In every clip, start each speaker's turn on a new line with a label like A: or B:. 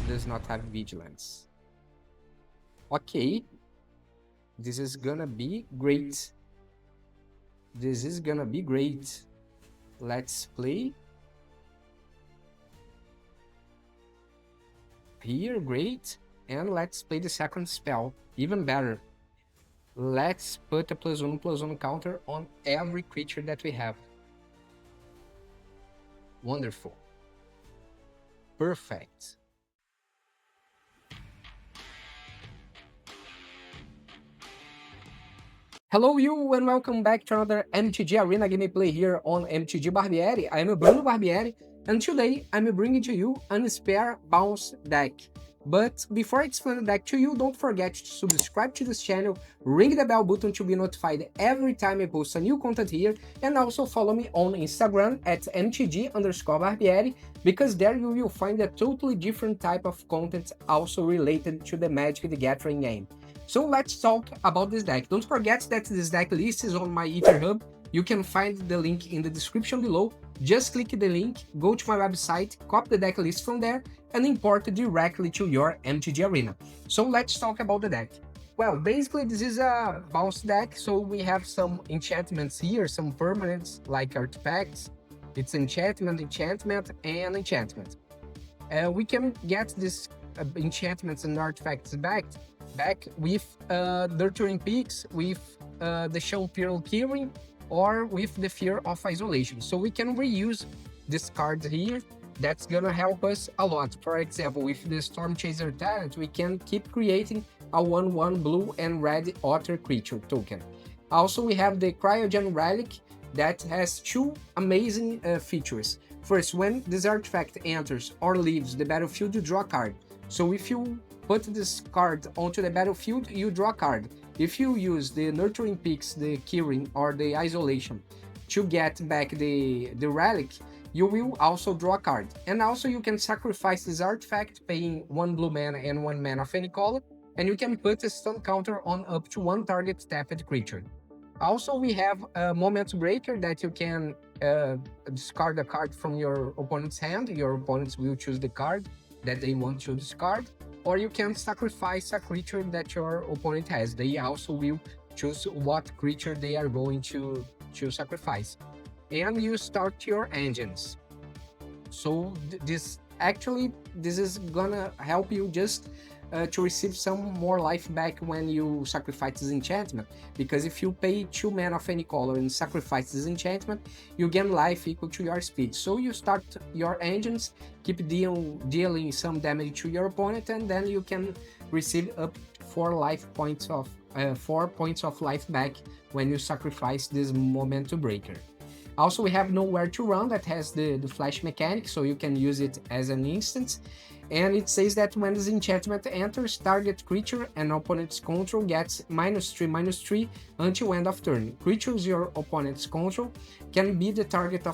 A: does not have vigilance. Okay, this is gonna be great. This is gonna be great. Let's play. Here, great. And let's play the second spell, even better. Let's put a +1/+1 counter on every creature that we have. Wonderful. Perfect. Hello you and welcome back to another MTG Arena gameplay here on MTG Barbieri. I am Bruno Barbieri and today I'm bringing to you an Esper Bounce deck. But before I explain the deck to you, don't forget to subscribe to this channel, ring the bell button to be notified every time I post a new content here, and also follow me on Instagram at mtg_barbieri, because there you will find a totally different type of content also related to the Magic the Gathering game. So let's talk about this deck. Don't forget that this deck list is on my EtherHub. You can find the link in the description below. Just click the link, go to my website, copy the deck list from there, and import it directly to your MTG Arena. So let's talk about the deck. Well, basically this is a bounce deck, so we have some enchantments here, some permanents like artifacts. It's enchantment, and enchantment. We can get these enchantments and artifacts back with Nurturing Peaks, with the Shampirl Kirin, or with the Fear of Isolation. So we can reuse this card here. That's gonna help us a lot. For example, with the Stormchaser talent, we can keep creating a 1/1 blue and red otter creature token. Also, we have the Cryogen Relic that has two amazing features. First, when this artifact enters or leaves the battlefield, you draw a card. So if you put this card onto the battlefield, you draw a card. If you use the Nurturing Peaks, the Kirin, or the Isolation to get back the relic, you will also draw a card. And also you can sacrifice this artifact, paying 1 blue mana and 1 mana of any color, and you can put a stun counter on up to 1 target tapped creature. Also, we have a Moment Breaker that you can discard a card from your opponent's hand. Your opponents will choose the card that they want to discard, or you can sacrifice a creature that your opponent has. They also will choose what creature they are going to sacrifice. And you start your engines. So this is gonna help you just to receive some more life back when you sacrifice this enchantment, because if you pay 2 mana of any color and sacrifice this enchantment, you gain life equal to your speed. So you start your engines, keep dealing some damage to your opponent, and then you can receive up 4 points of life back when you sacrifice this Momentum Breaker. Also, we have Nowhere to Run that has the flash mechanic, so you can use it as an instant. And it says that when this enchantment enters, target creature and opponent's control gets -3/-3 until end of turn. Creatures your opponent's control can be the target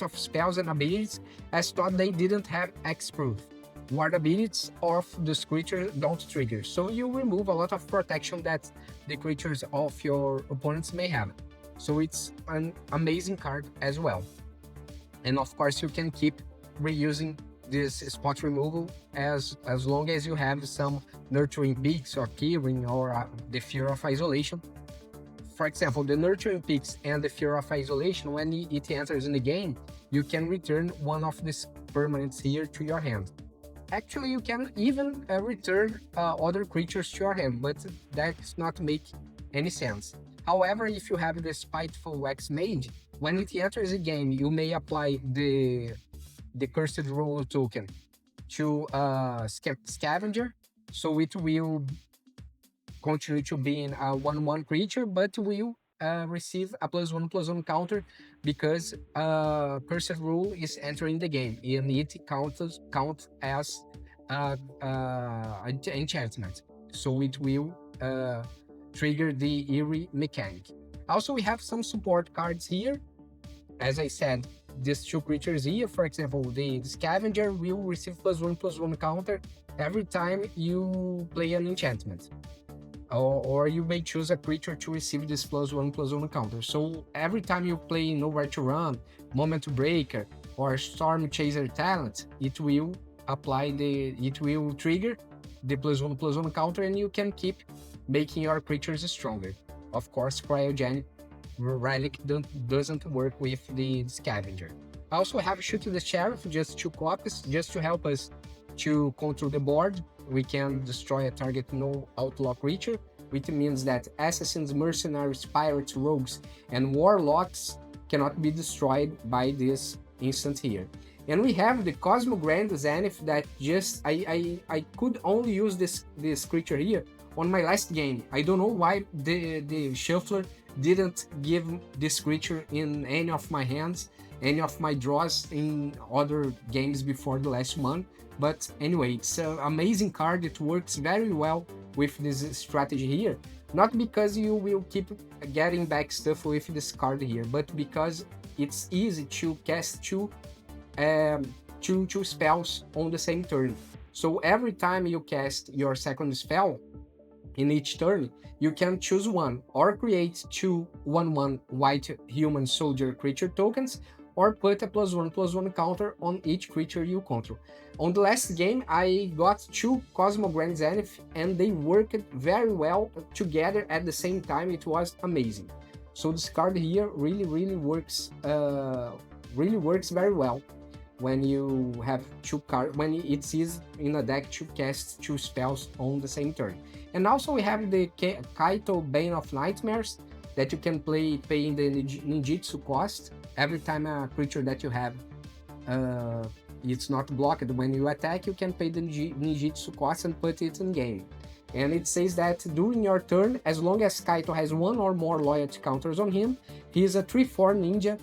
A: of spells and abilities as thought they didn't have X-proof. Ward abilities of this creature don't trigger, so you remove a lot of protection that the creatures of your opponents may have. So it's an amazing card as well. And of course you can keep reusing this spot removal as long as you have some Nurturing Peaks or Kirin or the Fear of Isolation. For example, the Nurturing Peaks and the Fear of Isolation, when it enters in the game, you can return one of these permanents here to your hand. Actually, you can even return other creatures to your hand, but that does not make any sense. However, if you have the Spiteful X-Mage, when it enters the game, you may apply the Cursed Rule token to Scavenger, so it will continue to be a 1/1 creature, but will receive a +1/+1 counter because Cursed Rule is entering the game, and it counts as enchantment, so it will trigger the Eerie mechanic. Also, we have some support cards here. As I said, these two creatures here, for example, the Scavenger will receive +1/+1 counter every time you play an enchantment. Or you may choose a creature to receive this +1/+1 counter. So every time you play Nowhere to Run, Moment Breaker, or Stormchaser talent, it will it will trigger the +1/+1 counter, and you can keep making your creatures stronger. Of course, Cryogen Relic doesn't work with the Scavenger. I also have Shoot the Sheriff, just 2 copies, just to help us to control the board. We can destroy a target no outlaw creature, which means that assassins, mercenaries, pirates, rogues, and warlocks cannot be destroyed by this instant here. And we have the Cosmo Grand Zenith that just I could only use this creature here on my last game. I don't know why the shuffler didn't give this creature in any of my hands, any of my draws in other games before the last one. But anyway, it's an amazing card. It works very well with this strategy here. Not because you will keep getting back stuff with this card here, but because it's easy to cast two spells on the same turn. So every time you cast your second spell in each turn, you can choose one, or create 2 1/1 white human soldier creature tokens, or put a +1/+1 counter on each creature you control. On the last game, I got 2 Cosmo Grand Zenith, and they worked very well together at the same time. It was amazing. So this card here really works very well when you have 2 cards, when it's easy in a deck to cast 2 spells on the same turn. And also we have the Kaito Bane of Nightmares that you can play paying the ninjutsu cost. Every time a creature that you have it's not blocked when you attack, you can pay the ninjutsu cost and put it in game. And it says that during your turn, as long as Kaito has 1 or more loyalty counters on him, he is a 3/4 ninja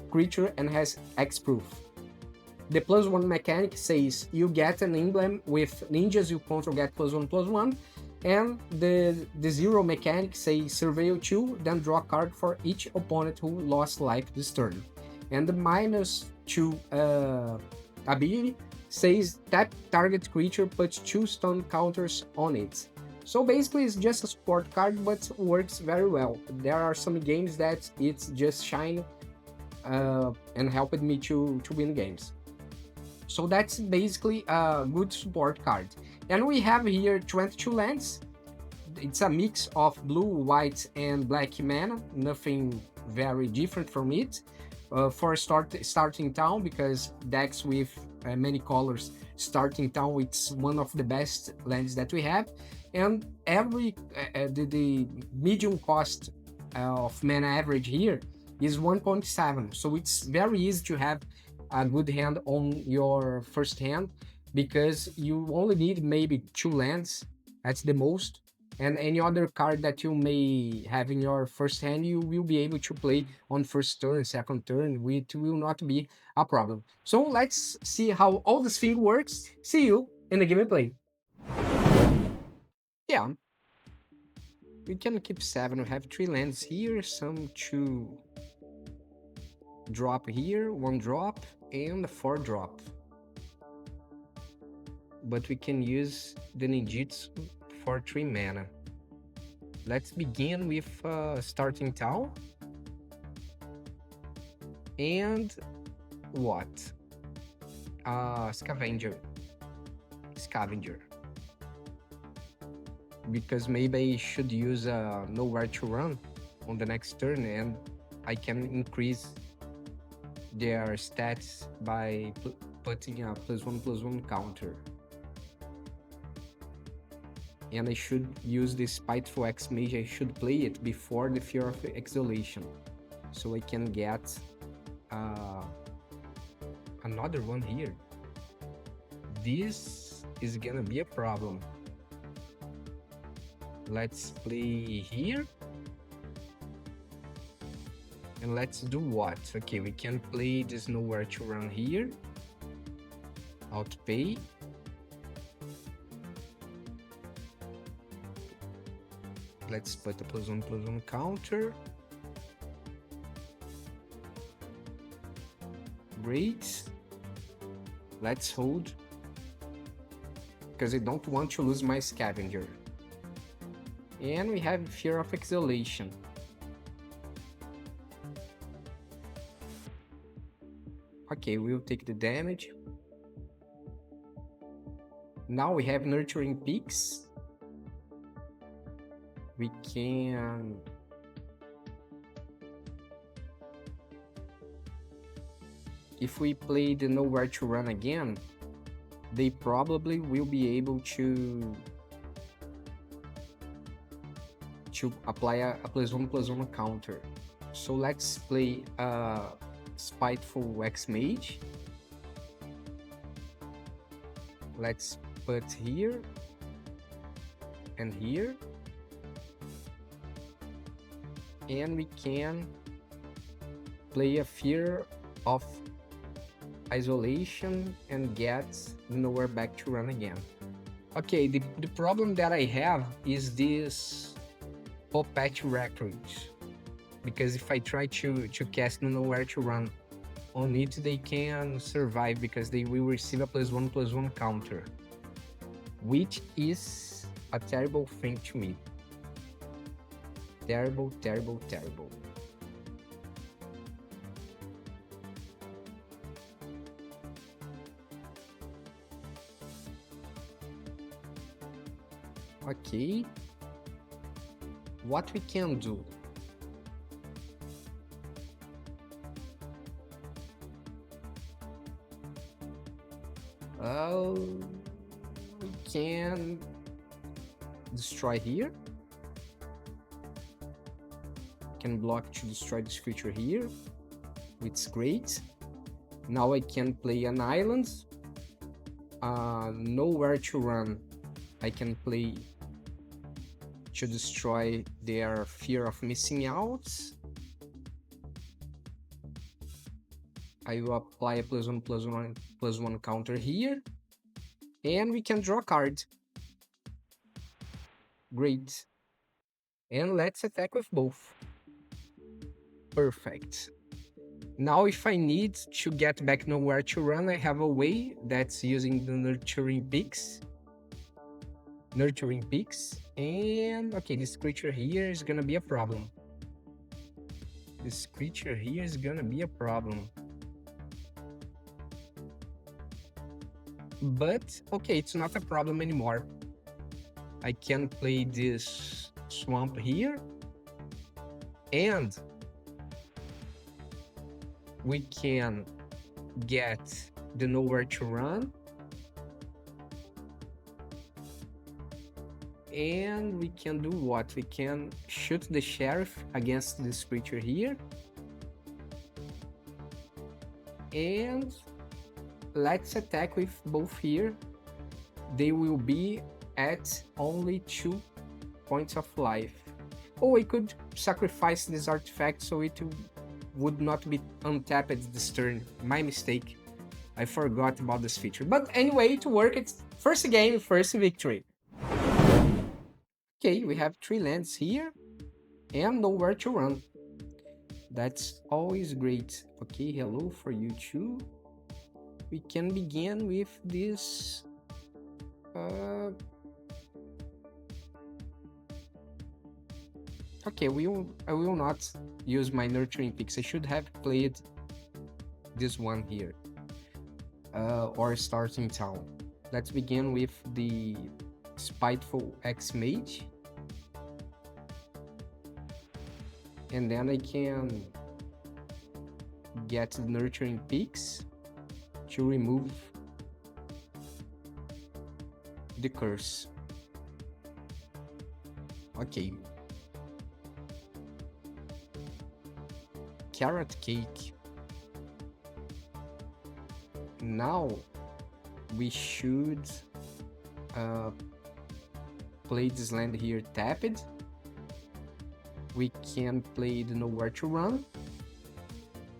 A: creature and has X-proof. The +1 mechanic says you get an emblem with ninjas you control get +1/+1, and the 0 mechanic says surveil 2, then draw a card for each opponent who lost life this turn. And the -2 ability says tap target creature, put 2 stun counters on it. So basically it's just a support card, but works very well. There are some games that it's just shine and helped me to win games. So that's basically a good support card. And we have here 22 lands. It's a mix of blue, white, and black mana. Nothing very different from it. For starting town, because decks with many colors, starting town it's one of the best lands that we have. And every the medium cost of mana average here is 1.7. So it's very easy to have a good hand on your first hand, because you only need maybe 2 lands, that's the most, and any other card that you may have in your first hand you will be able to play on first turn, second turn, which will not be a problem. So let's see how all this thing works. See you in the gameplay. Yeah, we can keep 7. We have 3 lands here, some 2 drop here, 1 drop, and a 4 drop. But we can use the ninjutsu for 3 mana. Let's begin with starting town. And what? Scavenger. Because maybe I should use nowhere to run on the next turn, and I can increase their stats by putting a +1/+1 counter. And I should use the Spiteful X-Mage. I should play it before the Fear of Exhalation, so I can get another one here. This is gonna be a problem. Let's play here. And let's do what? Okay, we can play this nowhere to run here. Outpay. Let's put a +1/+1 counter. Great. Let's hold, because I don't want to lose my Scavenger. And we have Fear of Exhalation. Okay, we'll take the damage. Now we have Nurturing Peaks. We can... If we play the Nowhere to Run again, they probably will be able to apply a +1/+1 counter. So let's play Spiteful X-Mage. Let's put here and here. And we can play a Fear of Isolation and get Nowhere back to run again. Okay, the problem that I have is this Puppet Record, because if I try to cast Nowhere to run on it, they can survive because they will receive a +1/+1 counter, which is a terrible thing to me. Terrible, terrible, terrible. Okay, what we can do? We can destroy here. Can block to destroy this creature here. It's great. Now I can play an island. Nowhere to run. I can play to destroy their Fear of Missing Out. I will apply a +1/+1 counter here. And we can draw a card. Great. And let's attack with both. Perfect. Now if I need to get back Nowhere to Run, I have a way that's using the Nurturing Peaks. And okay, this creature here is gonna be a problem. But okay, it's not a problem anymore. I can play this Swamp here, and we can get the Nowhere to Run, and we can do what? We can shoot the Sheriff against this creature here, and let's attack with both here. They will be at only 2 points of life. Oh, I could sacrifice this artifact so it would not be untapped this turn. My mistake. I forgot about this feature. But anyway, to work, it's first game, first victory. Okay, we have 3 lands here and Nowhere to Run. That's always great. Okay, hello for you too. We can begin with this okay, I will not use my Nurturing Peaks. I should have played this one here, or Starting Town. Let's begin with the Spiteful X-Mage, and then I can get the Nurturing Peaks to remove the curse. Okay. Carrot Cake. Now we should play this land here tapped. We can play the Nowhere to Run,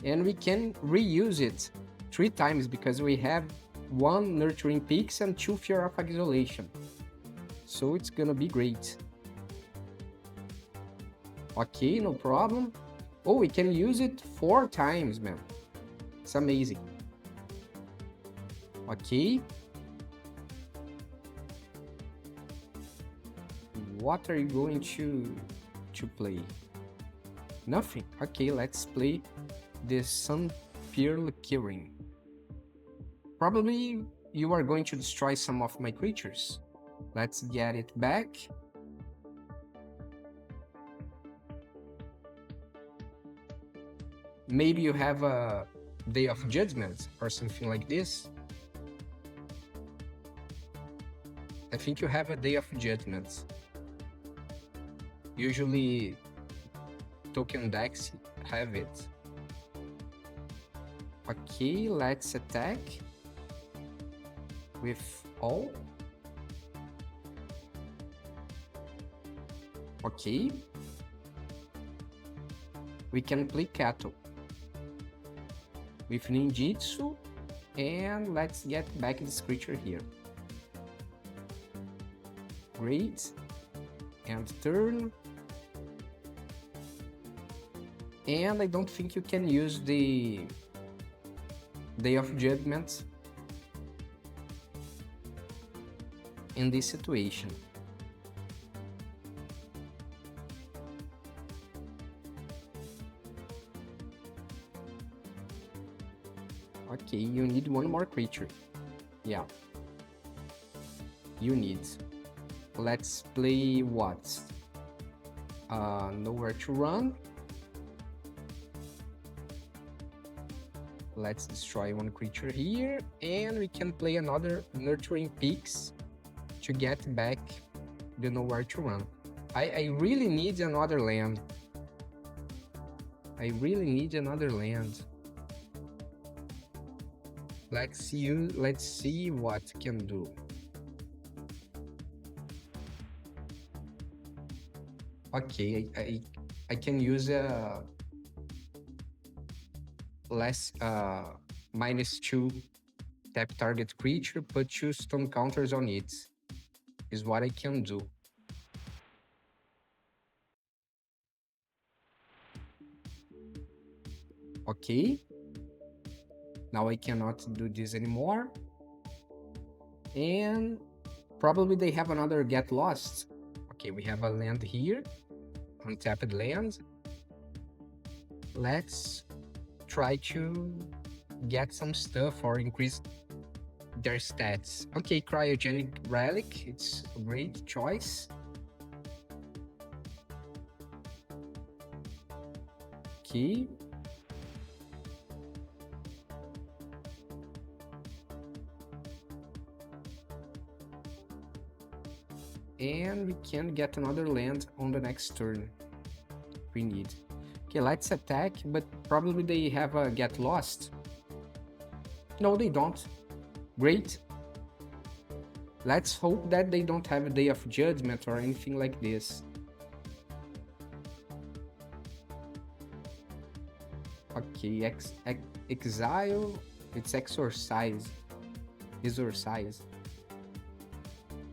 A: and we can reuse it 3 times because we have 1 Nurturing Peaks and 2 Fear of Isolation. So it's gonna be great. Okay, no problem. Oh, we can use it 4 times, man. It's amazing. Okay. What are you going to play? Nothing. Okay, let's play the Sun Pearl Kirin. Probably you are going to destroy some of my creatures. Let's get it back. Maybe you have a Day of Judgment or something like this. I think you have a Day of Judgment. Usually token decks have it. Okay, let's attack with all. Okay. We can play Cattle with ninjutsu, and let's get back this creature here. Great. And turn. And I don't think you can use the Day of Judgment in this situation. Okay, you need one more creature. Yeah. You need. Let's play what? Nowhere to run. Let's destroy one creature here, and we can play another Nurturing Peaks to get back the Nowhere to Run. I really need another land. I really need another land. Let's see what can do. Okay, I can use a less -2 tap target creature, put 2 stone counters on it. Is what I can do. Okay. Now I cannot do this anymore. And probably they have another Get Lost. Okay, we have a land here. Untapped land. Let's try to get some stuff or increase their stats. Okay, Cryogen Relic, it's a great choice. Okay. And we can get another land on the next turn. We need. Okay, let's attack, but probably they have a Get Lost. No, they don't. Great. Let's hope that they don't have a Day of Judgment or anything like this. Okay, exile. It's exorcise. Exorcise.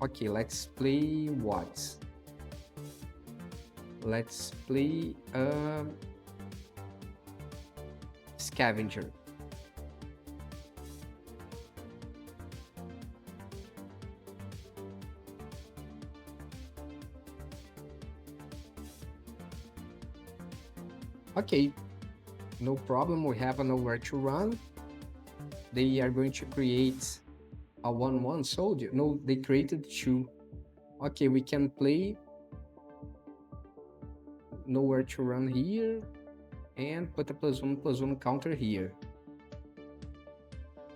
A: Okay, let's play what? Let's play Scavenger. Okay, no problem, we have a Nowhere to Run. They are going to create a 1/1 soldier. No, they created 2. Okay, we can play Nowhere to Run here and put a +1/+1 counter here.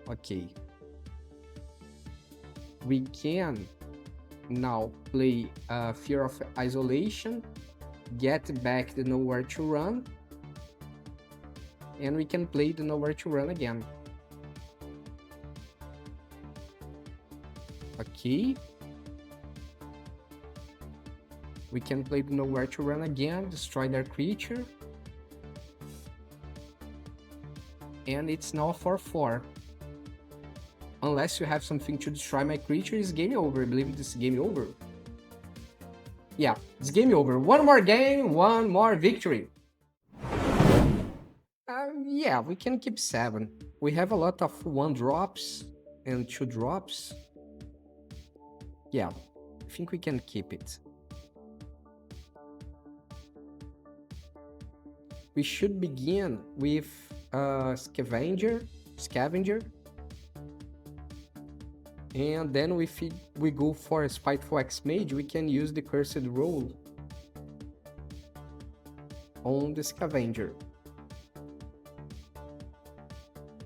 A: Okay. We can now play Fear of Isolation, get back the Nowhere to Run, and we can play the Nowhere to Run again. Okay. We can play the Nowhere to Run again, destroy their creature. And it's now 4/4. Unless you have something to destroy my creature, it's game over. I believe this is game over. Yeah, it's game over. One more game, one more victory. Yeah, we can keep 7. We have a lot of 1-drops and 2-drops. Yeah, I think we can keep it. We should begin with Scavenger. And then if we go for a Spiteful X-Mage, we can use the Cursed Roll on the Scavenger.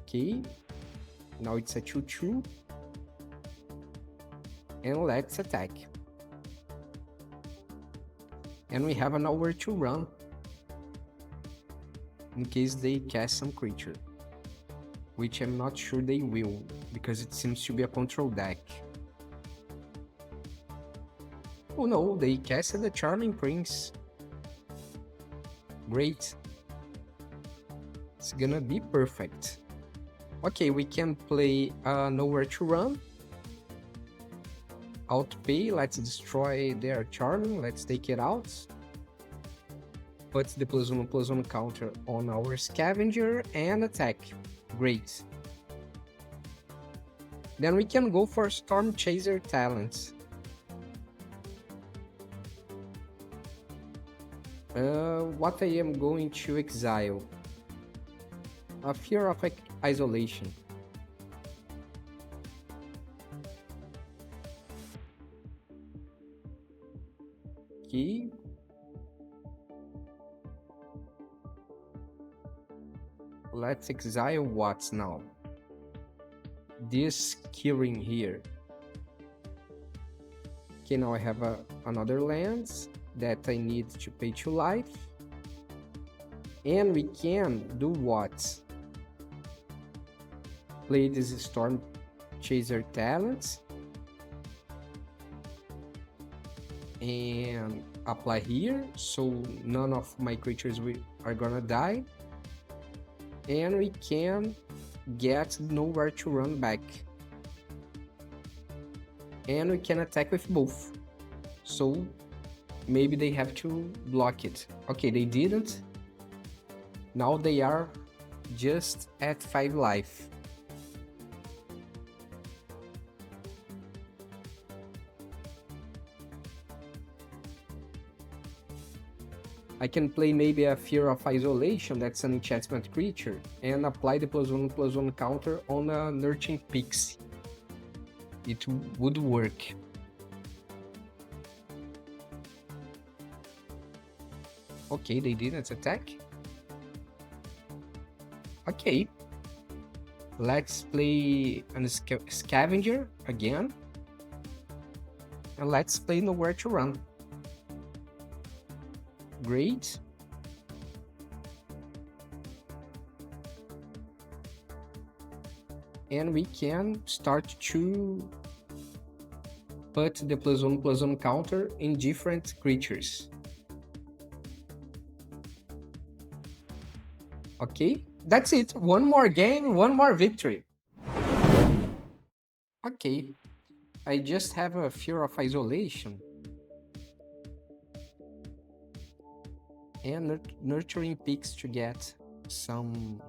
A: Okay, now it's a 2/2. And let's attack. And we have nowhere to run in case they cast some creature, which I'm not sure they will, because it seems to be a control deck. Oh no, they casted the Charming Prince. Great. It's gonna be perfect. Okay, we can play Nowhere to Run. Outpay, let's destroy their Charming, let's take it out. Put the +1/+1 counter on our Scavenger and attack. Great. Then we can go for Stormchaser talents. What I am going to exile? A Fear of Isolation. Okay. Let's exile what now? This Kirin here. Okay, now I have another land that I need to pay to life. And we can do what? Play this Stormchaser talents. And apply here, so none of my creatures are gonna die. And we can get Nowhere to Run back. And we can attack with both. So maybe they have to block it. Okay, they didn't. Now they are just at 5 life. I can play maybe a Fear of Isolation, that's an enchantment creature, and apply the +1/+1 counter on a Nurturing Pixie. It would work. Okay, they didn't attack. Okay. Let's play a Scavenger again. And let's play Nowhere to Run. Great. And we can start to put the +1/+1 counter in different creatures. Okay, that's it. One more game, one more victory. Okay, I just have a Fear of Isolation. And Nurturing Peaks to get some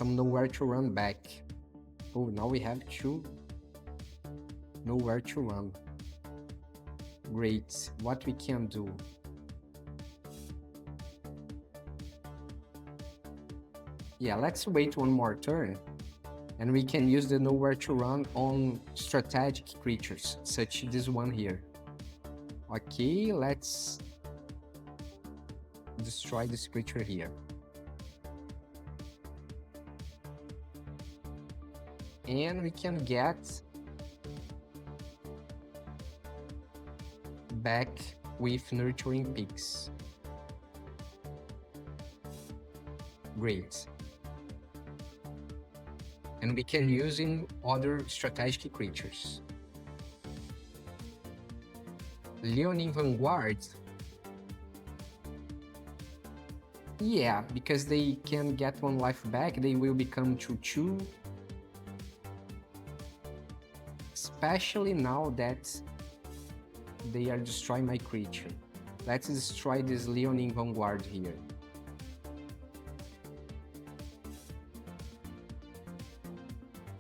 A: Nowhere to Run back. Oh, now we have 2 Nowhere to Run. Great. What we can do? Yeah, let's wait one more turn. And we can use the Nowhere to Run on strategic creatures, such as this one here. Okay, let's destroy this creature here. And we can get back with Nurturing Peaks. Great. And we can use in other strategic creatures. Leonin Vanguard. Yeah, because they can get 1 life back, they will become 2/2. Especially now that they are destroying my creature. Let's destroy this Leonin Vanguard here.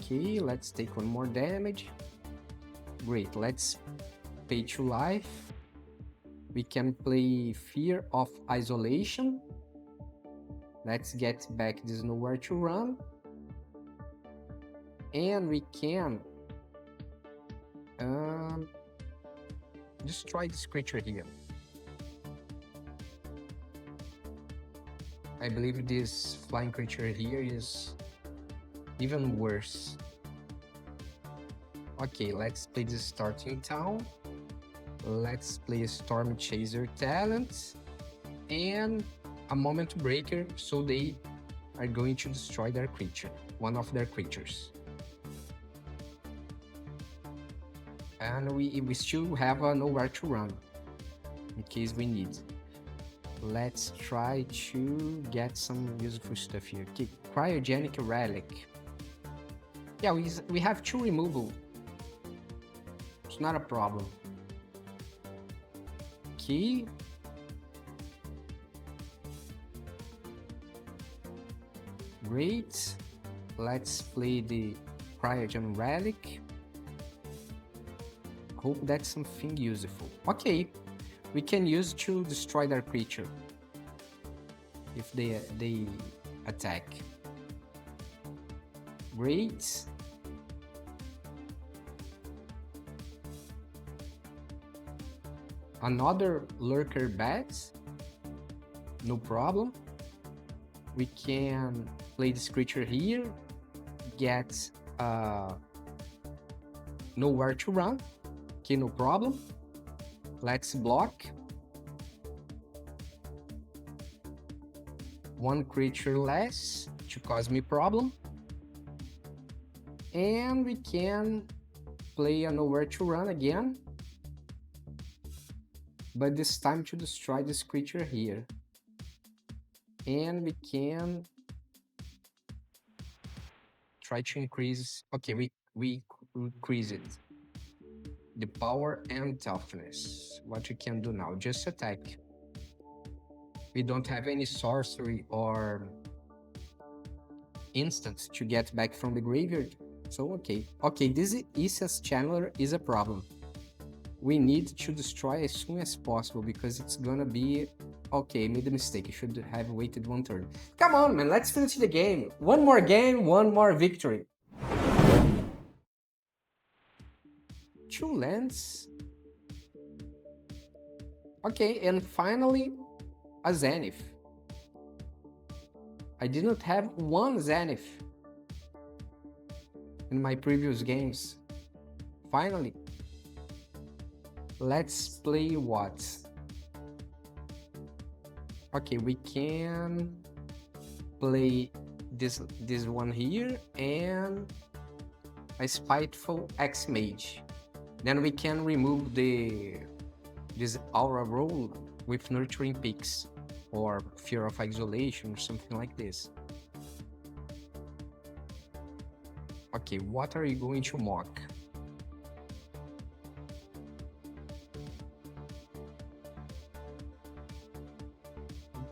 A: Okay, let's take 1 more damage. Great, let's pay 2 life. We can play Fear of Isolation. Let's get back this Nowhere to Run. And we can destroy this creature here. I believe this flying creature here is even worse. Okay, let's play the starting town. Let's play a Stormchaser talent and a Moment Breaker, so they are going to destroy their creature, one of their creatures. And we still have nowhere to run in case we need. Let's try to get some useful stuff here. Okay, Cryogen Relic. Yeah, we have 2 removal. It's not a problem. Okay. Great. Let's play the Cryogen Relic. Hope that's something useful. Okay. We can use to destroy their creature if they attack. Great. Another lurker bat. No problem. We can play this creature here. Get nowhere to run. Okay, no problem. Let's block. 1 creature less to cause me problem. And we can play a nowhere to run again. But this time to destroy this creature here. And we can try to increase. Okay, we increase it. The power and toughness. What we can do now? Just attack. We don't have any sorcery or instants to get back from the graveyard. So okay. Okay, this Issa's Channeler is a problem. We need to destroy as soon as possible because it's gonna be... Okay, made a mistake. I should have waited 1 turn. Come on, man, let's finish the game. 1 more game, 1 more victory. 2 lands. Okay, and finally, a Zenith. I did not have 1 Zenith in my previous games. Finally. Let's play what? Okay, we can play this one here and a Spiteful X-Mage. Then we can remove this Aura Roll with Nurturing Peaks or Fear of Isolation or something like this. Okay, what are you going to mock?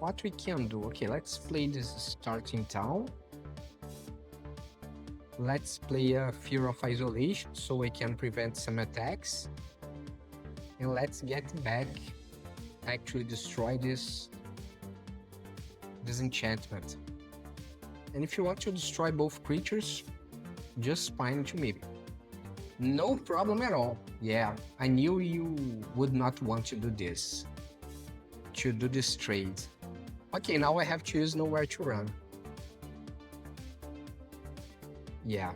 A: What we can do? Okay, let's play this starting town. Let's play a Fear of Isolation so we can prevent some attacks. And let's get back, actually destroy this enchantment. And if you want to destroy both creatures, just fine to me. No problem at all. Yeah, I knew you would not want to do this. To do this trade. Okay, now I have to use nowhere to run. Yeah.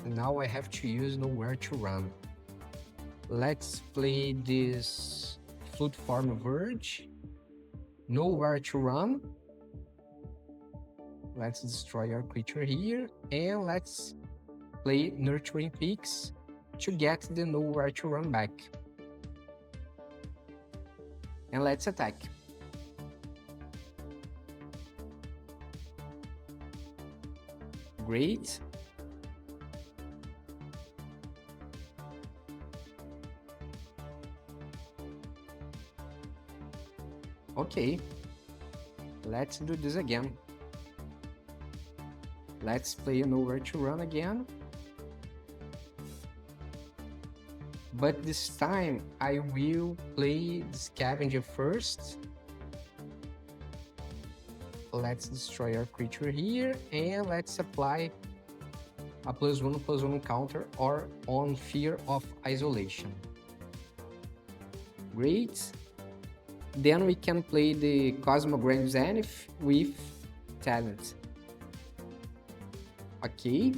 A: Now I have to use nowhere to run. Let's play this Flute Farm Verge. Nowhere to run. Let's destroy our creature here. And let's play Nurturing Peaks to get the nowhere to run back. And let's attack. Great. Okay. Let's do this again. Let's play nowhere to run again. But this time I will play the Scavenger first. Let's destroy our creature here and let's apply a +1/+1 counter or on Fear of Isolation. Great. Then we can play the Cosmogram Zenith with talent. Okay.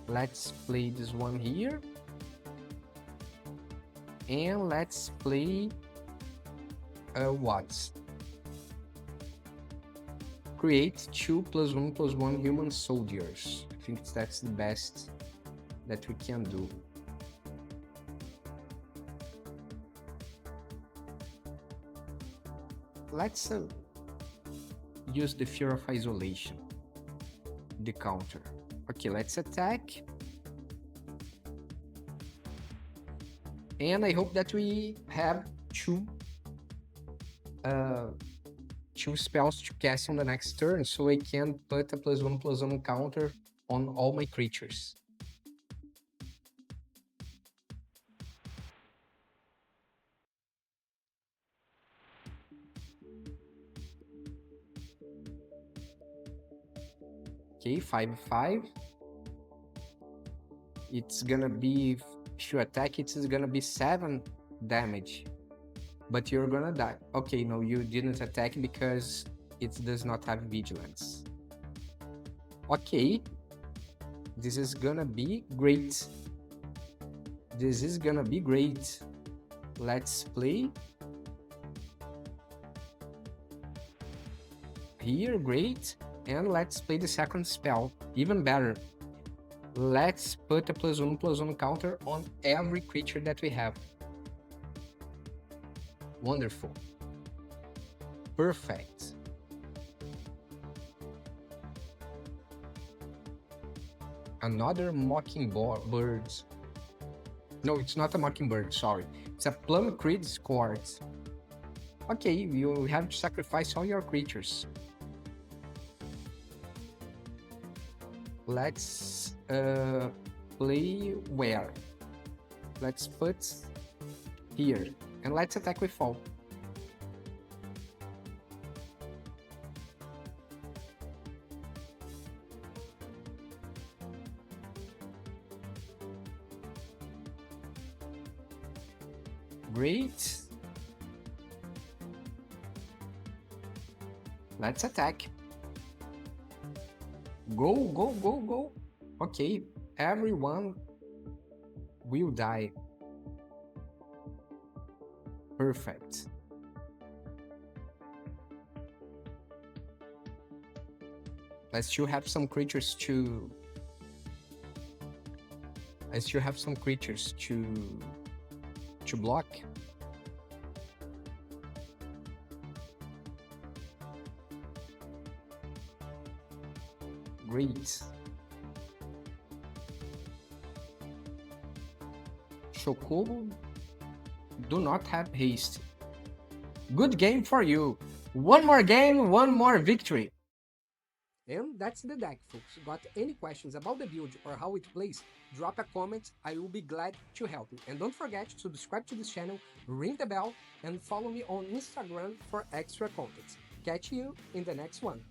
A: Let's play this one here. And let's play what? Create 2 +1/+1 human soldiers. I think that's the best that we can do. Let's use the Fear of Isolation, the counter. Okay, let's attack. And I hope that we have two spells to cast on the next turn, so I can put a +1/+1 counter on all my creatures. Okay, 5/5. It's gonna be, if you attack, it's gonna be 7 damage. But you're gonna die. Okay, no, you didn't attack because it does not have vigilance. Okay. This is gonna be great. This is gonna be great. Let's play. Here, great. And let's play the second spell, even better. Let's put a +1/+1 counter on every creature that we have. Wonderful. Perfect. Another mockingbird. No, it's not a mockingbird, sorry. It's a plum creed squart. Okay, you have to sacrifice all your creatures. Let's play where? Let's put here. And let's attack with fall. Great. Let's attack. Go, go, go, go. Okay, everyone will die. Perfect. I still have some creatures to block. Great. Chocobo do not have haste. Good game for you. One more game, one more victory. And that's the deck, folks. Got any questions about the build or how it plays? Drop a comment, I will be glad to help you. And don't forget to subscribe to this channel, ring the bell, and follow me on Instagram for extra content. Catch you in the next one.